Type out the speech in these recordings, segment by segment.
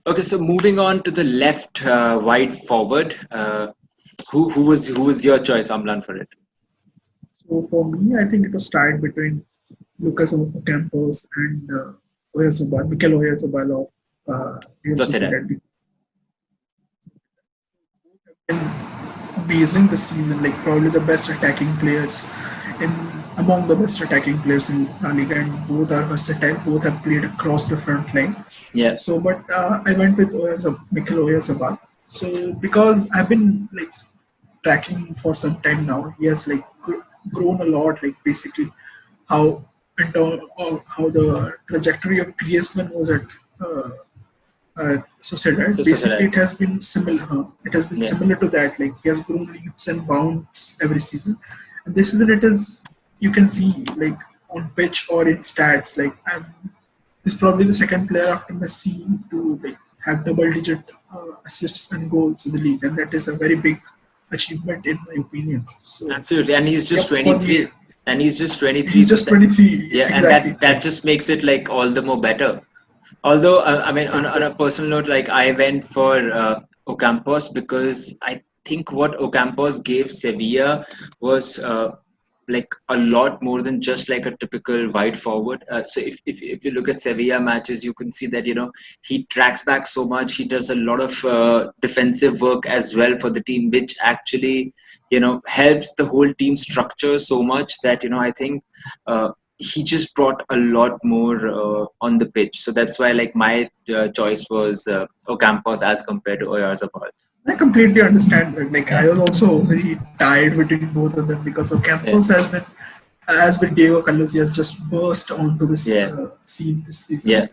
Okay, so moving on to the left wide forward, who was your choice, Amlan, for it? So for me, I think it was tied between Lucas Ocampos and Oyarzabal, Mikel Oyarzabal of Real Sociedad. Sociedad. In basing the season, like probably the best attacking players in among the best attacking players in La Liga, and both are versatile. Both have played across the front line. Yeah, So, but I went with Mikel Oyarzabal. So because I've been like tracking him for some time now, he has like grown a lot. Like basically how how the trajectory of Griezmann was at uh, Sociedad. so Basically, Sociedad. it has been similar. It has been Yeah, similar to that. Like he has grown leaps and bounds every season, and this season it is. You can see like on pitch or in stats. Like he's probably the second player after Messi to like have double-digit assists and goals in the league, and that is a very big achievement in my opinion. So, absolutely. And he's just yep, for me, 23. And he's just 23, he's so just 23. yeah, and Exactly, that exactly. just makes it like all the more better. Although, I mean, on a personal note, like I went for Ocampos because I think what Ocampos gave Sevilla was like a lot more than just like a typical wide forward. So if you look at Sevilla matches, you can see that he tracks back so much. He does a lot of defensive work as well for the team, which actually helps the whole team structure so much that I think. He just brought a lot more on the pitch, so that's why like my choice was Ocampos as compared to Oyarzabal. I completely understand that. Like Yeah, I was also very tired between both of them because yeah, Ocampos has been, as with Diego Carlos, he has just burst onto this yeah, scene this season. yeah,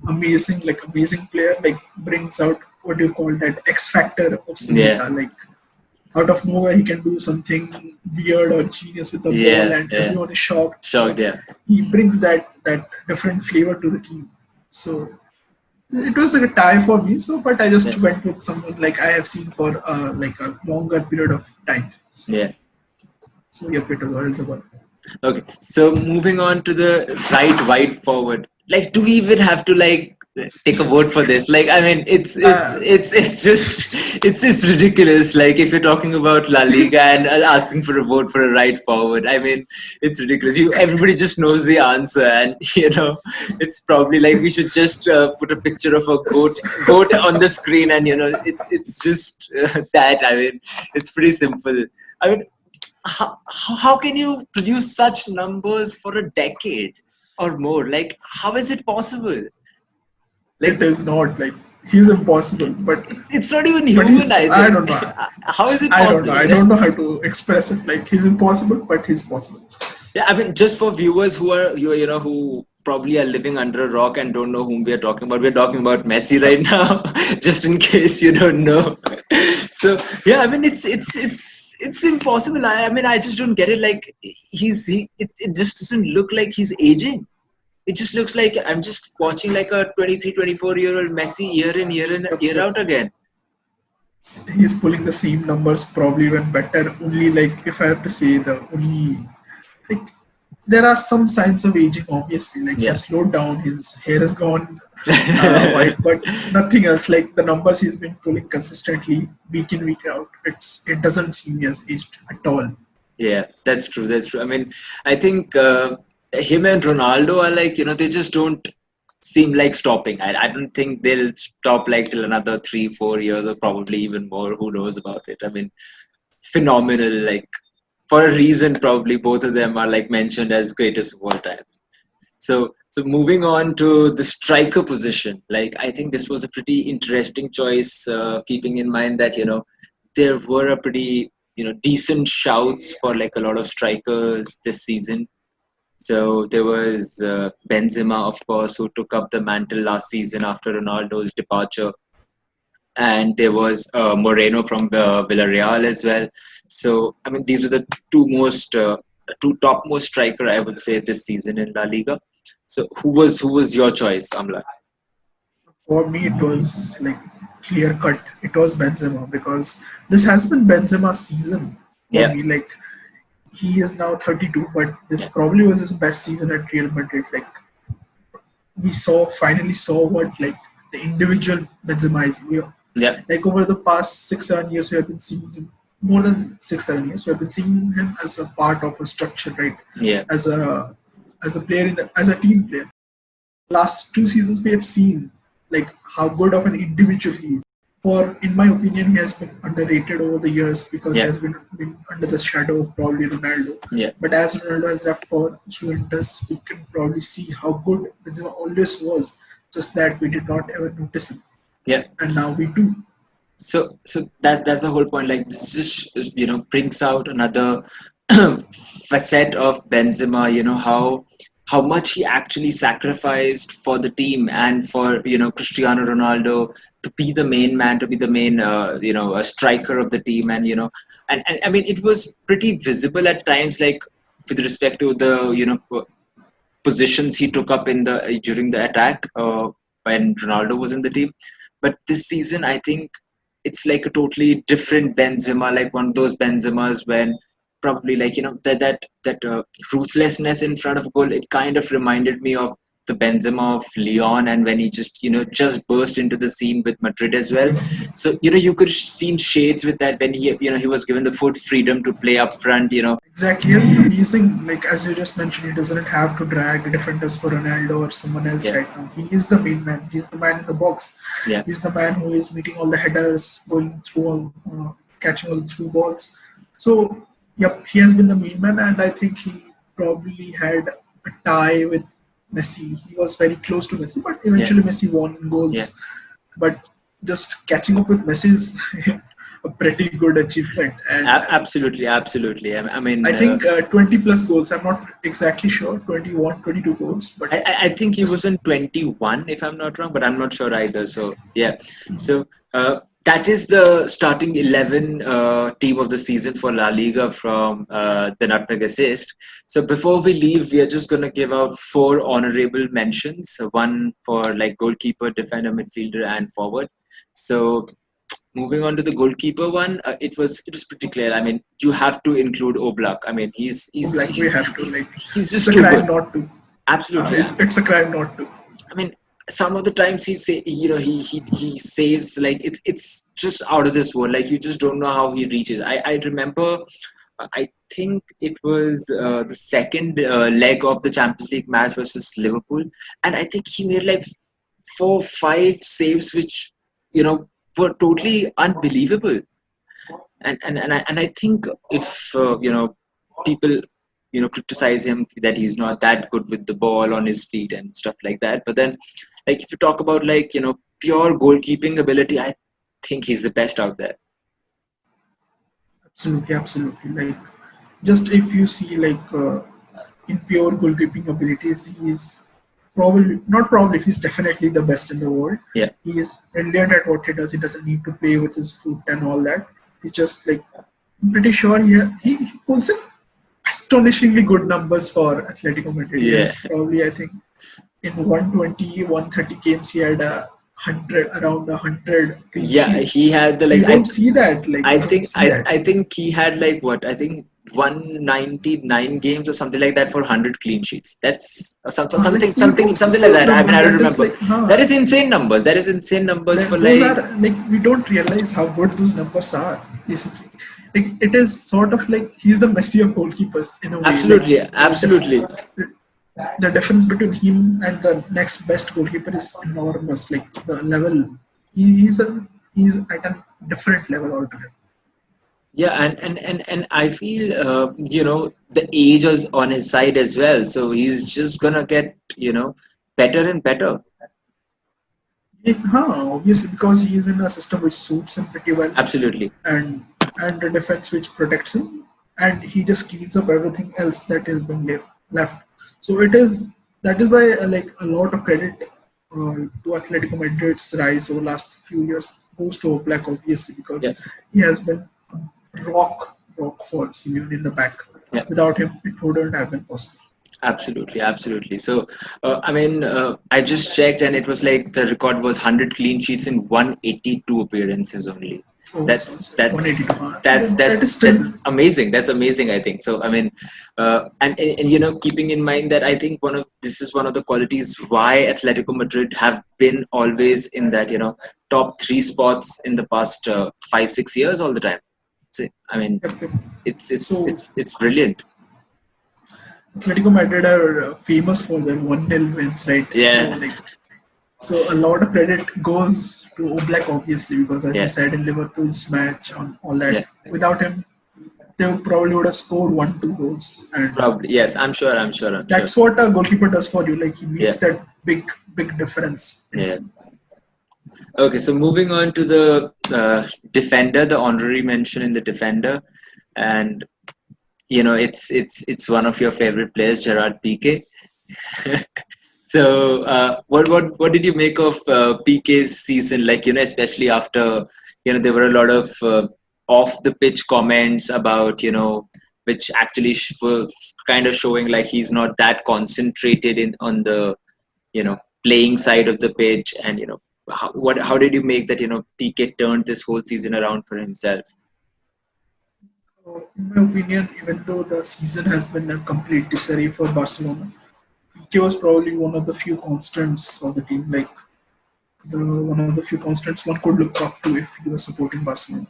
Amazing, like amazing player. Like brings out what do you call that X factor of yeah, Sevilla. Like out of nowhere, he can do something weird or genius with the ball, yeah, and yeah. everyone is shocked. So Shocked, yeah. he brings that different flavor to the team. So it was like a tie for me. So, but I just Yeah, went with someone like I have seen for like a longer period of time. So, yeah. so yeah, Peter was about. Okay, so moving on to the right wide forward. Like, do we even have to like take a vote for this? Like, I mean, Uh, it's just it's ridiculous. Like, if you're talking about La Liga and asking for a vote for a right forward, I mean, it's ridiculous. Everybody just knows the answer, and it's probably like we should just put a picture of a goat on the screen, and it's just that. I mean, it's pretty simple. I mean, how can you produce such numbers for a decade or more? Like, how is it possible? it Like, is not like he's impossible, it's not even but human, he's I I think. don't know. How is it I don't know. possible? I don't know how to express it. Like he's impossible, but he's possible. Yeah, I mean, just for viewers who are who probably are living under a rock and don't know whom we are talking about, we're talking about Messi right now, just in case you don't know. So yeah, I mean, it's impossible. I mean, I just don't get it. Like, it just doesn't look like he's aging. It just looks like I'm just watching like a 23, 24-year old Messi year in, year in, Yep, year yep. out again. He's pulling the same numbers, probably even better. Only like if I have to say the only like there are some signs of aging. Obviously, like he Yeah. has slowed down. His hair has gone white, but nothing else. Like the numbers he's been pulling consistently week in week out, it doesn't seem he has aged at all. Yeah, that's true. That's true. I mean, I think him and Ronaldo are like, they just don't seem like stopping. I don't think they'll stop like till another 3, 4 years or probably even more. Who knows about it? I mean, phenomenal. Like, for a reason, probably both of them are like mentioned as greatest of all time. So moving on to the striker position, like I think this was a pretty interesting choice, keeping in mind that there were a pretty decent shouts for like a lot of strikers this season. So there was Benzema, of course, who took up the mantle last season after Ronaldo's departure, and there was Moreno from Villarreal as well. So I mean, these were the two topmost striker I would say this season in La Liga. So who was your choice, Amla? For me, it was like clear cut. It was Benzema because this has been Benzema's season for Yeah, me. Like he is now 32, but this yeah, probably was his best season at Real Madrid. Like we finally saw what like the individual Benzema is. Yeah, Like over the past 6-7 years, we have been seeing him more than 6-7 years. We have been seeing him as a part of a structure, right? yeah, As a player as a team player. Last 2 seasons, we have seen like how good of an individual he is. For in my opinion, he has been underrated over the years because he yeah, has been under the shadow of probably Ronaldo. yeah, But as Ronaldo has left for Juventus, we can probably see how good Benzema always was. Just that we did not ever notice him, yeah. and now we do. So that's the whole point. Like this just brings out another facet of Benzema. How much he actually sacrificed for the team and for Cristiano Ronaldo to be the main man, to be the main a striker of the team, and I mean it was pretty visible at times, like with respect to the positions he took up in the during the attack when Ronaldo was in the team. But this season, I think it's like a totally different Benzema, like one of those Benzemas when probably like that ruthlessness in front of goal. It kind of reminded me of the Benzema of Lyon, and when he just burst into the scene with Madrid as well. So you could have seen shades with that when he was given the full freedom to play up front. Exactly. He's amazing. Like as you just mentioned, he doesn't have to drag defenders for Ronaldo or someone else Yeah, right now. He is the main man. He's the man in the box. yeah, He's the man who is meeting all the headers, going through all, catching all the through balls. So, yep, he has been the main man, and I think he probably had a tie with Messi. He was very close to Messi, but yeah, eventually Messi won in yeah. goals. But just catching up with Messi is a pretty good achievement, and Absolutely, absolutely. I mean, I think 20 plus goals. I'm not exactly sure, 21, 22 goals, but I think he just was in 21, if I'm not wrong, but I'm not sure either. So, yeah. So, that is the starting 11 team of the season for La Liga from the Nutmeg Assist. So, before we leave, we are just going to give out four honorable mentions, one for like goalkeeper, defender, midfielder, and forward. So, moving on to the goalkeeper one, it was pretty clear. I mean, you have to include Oblak. I mean, he's he's like he's, we have to he's, like. he's It's just a too crime good. not to. Absolutely. It's a crime not to. I mean, some of the times he saves like it's just out of this world. Like you just don't know how he reaches. I remember. I think it was the second leg of the Champions League match versus Liverpool, and I think he made like 4, 5 saves, which you know were totally unbelievable. And I think if people criticize him that he's not that good with the ball on his feet and stuff like that, but then like if you talk about like pure goalkeeping ability, I think he's the best out there. Absolutely, absolutely. Like, just if you see like in pure goalkeeping abilities, he's probably not probably. He's definitely the best in the world. Yeah, He is brilliant at what he does. He doesn't need to play with his foot and all that. He's just like I'm pretty sure he pulls in astonishingly good numbers for Atletico Madrid. He yeah, has probably I think in 120, 130 games he had around 100 clean yeah. sheets. He had the You like don't see that. Like I you don't think see that. I think he had like what I think 199 games or something like that for 100 clean sheets. That's Like something you don't see something like those that. I mean, numbers. I don't That is remember. like, That is insane numbers. That is insane numbers for those like are like we don't realize how good those numbers are. Basically, like it is sort of like he's the Messi of goalkeepers in a way. Like absolutely, the absolutely. the difference between him and the next best goalkeeper is enormous. Like the level, he's at a different level altogether. Yeah, and I feel the age is on his side as well. So he's just gonna get better and better. Obviously, because he is in a system which suits him pretty well, Absolutely. and and a defense which protects him, and he just cleans up everything else that is being left. So it is that is why like a lot of credit to Atletico Madrid's rise over last few years goes to Oblak obviously Yeah, because he has been rock for Simeone in the back. yeah. Without him, it wouldn't have been possible. Absolutely, absolutely. So, I mean, I just checked, and it was like the record was 100 clean sheets in 182 appearances only. Oh, That's sorry, sorry. that's 182. Huh? that's That is that's still that's amazing. That's amazing. I think so. I mean, and keeping in mind that I think this is one of the qualities why Atletico Madrid have been always in that top three spots in the past 5-6 years all the time. So I mean, yep, yep. it's it's So it's it's brilliant. Atletico Madrid are famous for their 1-0 wins, right? So Yeah, like, so a lot of credit goes to Oblak obviously because as you yeah, said in Liverpool's match on all yeah. that, without him they probably would have scored 1-2 goals, and Probably yes. I'm sure. I'm sure. I'm sure. that's what a goalkeeper does for you. Like he Yeah, makes that big difference. yeah. Okay, so moving on to the defender, the honorary mention in the defender, and it's one of your favorite players, Gerard Piqué. So, what did you make of PK's season? Like, especially after there were a lot of off the pitch comments about which actually were kind of showing like he's not that concentrated in on the playing side of the pitch, and how did you make that PK turned this whole season around for himself? So, in my opinion, even though the season has been a complete disarray for Barcelona, Piqué was probably one of the few constants of the team. Like the one of the few constants one could look up to if he was supporting Barcelona.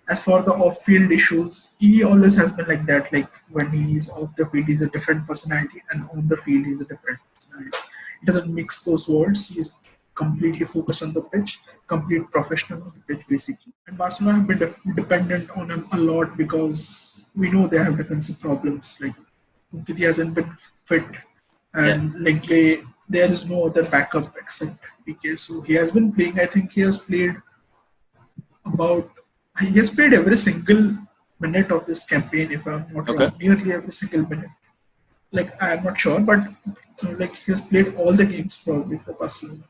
As for the off-field issues, he always has been like that. Like when he's off the field, he's a different personality, and on the field, he's a different personality. He doesn't mix those words. He's completely focused on the pitch, complete professional on the pitch, basically. And Barcelona have been dependent on him a lot because we know they have defensive problems. Like Umtiti hasn't been fit, Yeah. and Linkley, there is no other backup except PK. So he has been playing. I think about he has played every single minute of this campaign, if I'm not Okay. wrong, nearly every single minute. Like I'm not sure, but like he has played all the games probably for Barcelona.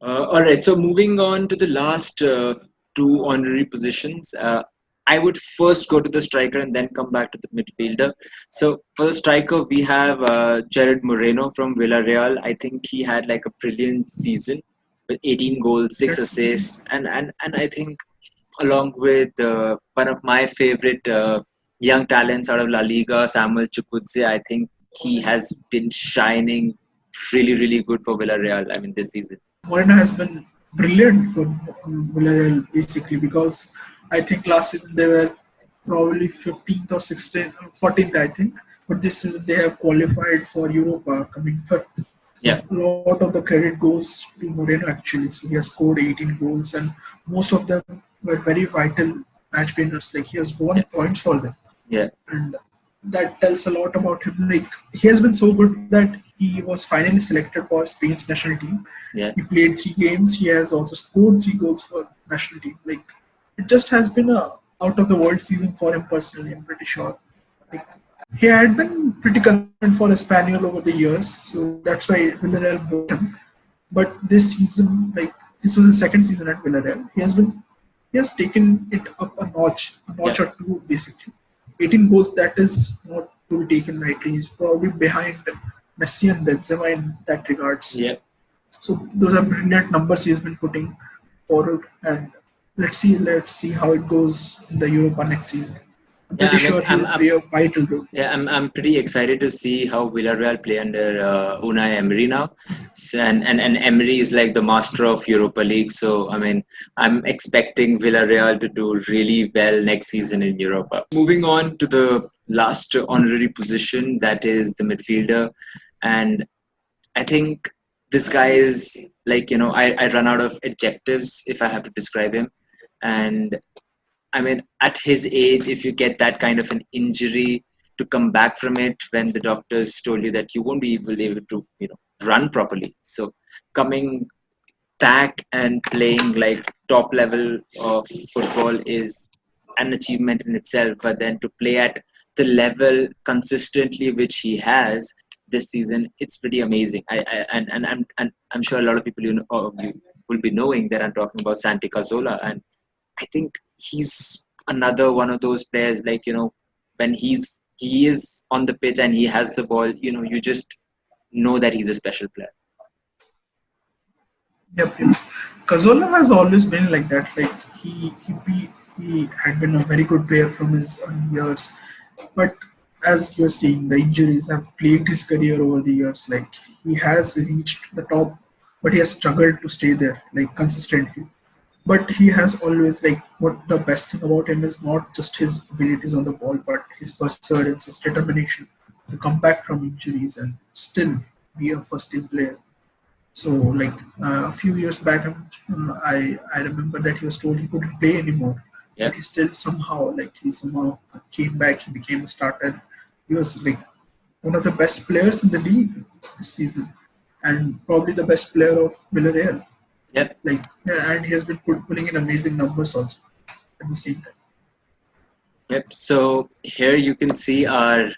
All right. So moving on to the last two honorary positions. I would first go to the striker and then come back to the midfielder. So for the striker, we have Jared Moreno from Villarreal. I think he had like a brilliant season with 18 goals, six That's assists, and I think along with one of my favorite young talents out of La Liga, Samuel Chukwudze, I think he has been shining really, really good for Villarreal. I mean, this season. Moreno has been brilliant for Villarreal basically because I think last season they were probably 15th or 16th, 14th I think, but this season they have qualified for Europa coming fifth. Yeah, So a lot of the credit goes to Moreno actually. So he has scored 18 goals and most of them were very vital match winners. Like he has yeah, won points for them, yeah, and that tells a lot about him. Like he has been so good that he was finally selected for Spain's national team. yeah. He played 3 games. He has also scored 3 goals for national team. Like it just has been a out of the world season for him personally. I'm pretty sure. Like he had been pretty consistent for Espanyol over the years, so that's why Villarreal bought him. But this season, like this was his second season at Villarreal, he has taken it up a Yeah, notch or two basically. 18 goals, that is not to be taken lightly. He's probably behind Messi and Benzema in that regards. yeah. So those are brilliant numbers he has been putting forward, and let's see how it goes in the Europa next season. I'm Yeah, pretty I mean, sure he will play a vital role. I'm pretty excited to see how Villarreal play under Unai Emery now. And Emery is like the master of Europa League. So I mean, I'm expecting Villarreal to do really well next season in Europa. Moving on to the last honorary position, that is the midfielder, and I think this guy is like I run out of adjectives if I have to describe him, and I mean, at his age, if you get that kind of an injury to come back from it when the doctors told you that you won't be able to, run properly. So coming back and playing like top level of football is an achievement in itself. But then to play at the level consistently which he has this season, it's pretty amazing. I'm sure a lot of people you will be knowing that I'm talking about Santi Cazorla, and I think he's another one of those players like when he is on the pitch and he has the ball, you just know that he's a special player. Yep, yep. Cazorla has always been like that. Like he he had been a very good player from his early years. But as you're seeing, the injuries have plagued his career over the years. Like he has reached the top, but he has struggled to stay there like consistently. But he has always like what the best thing about him is not just his abilities on the ball, but his perseverance, his determination to come back from injuries and still be a first team player. So like a few years back, I remember that he was told he couldn't play anymore, Yeah, but he somehow came back. He became a starter. He was like one of the best players in the league this season, and probably the best player of Villarreal. yeah, Like yeah, and he has been pulling in amazing numbers also at the same time. yep. So here you can see our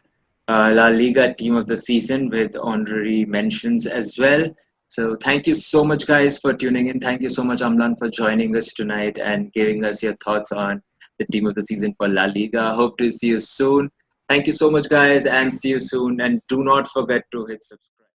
La Liga team of the season with honorary mentions as well. So thank you so much, guys, for tuning in. Thank you so much, Amlan, for joining us tonight and giving us your thoughts on the team of the season for La Liga. Hope to see you soon. Thank you so much, guys, and see you soon. And do not forget to hit subscribe.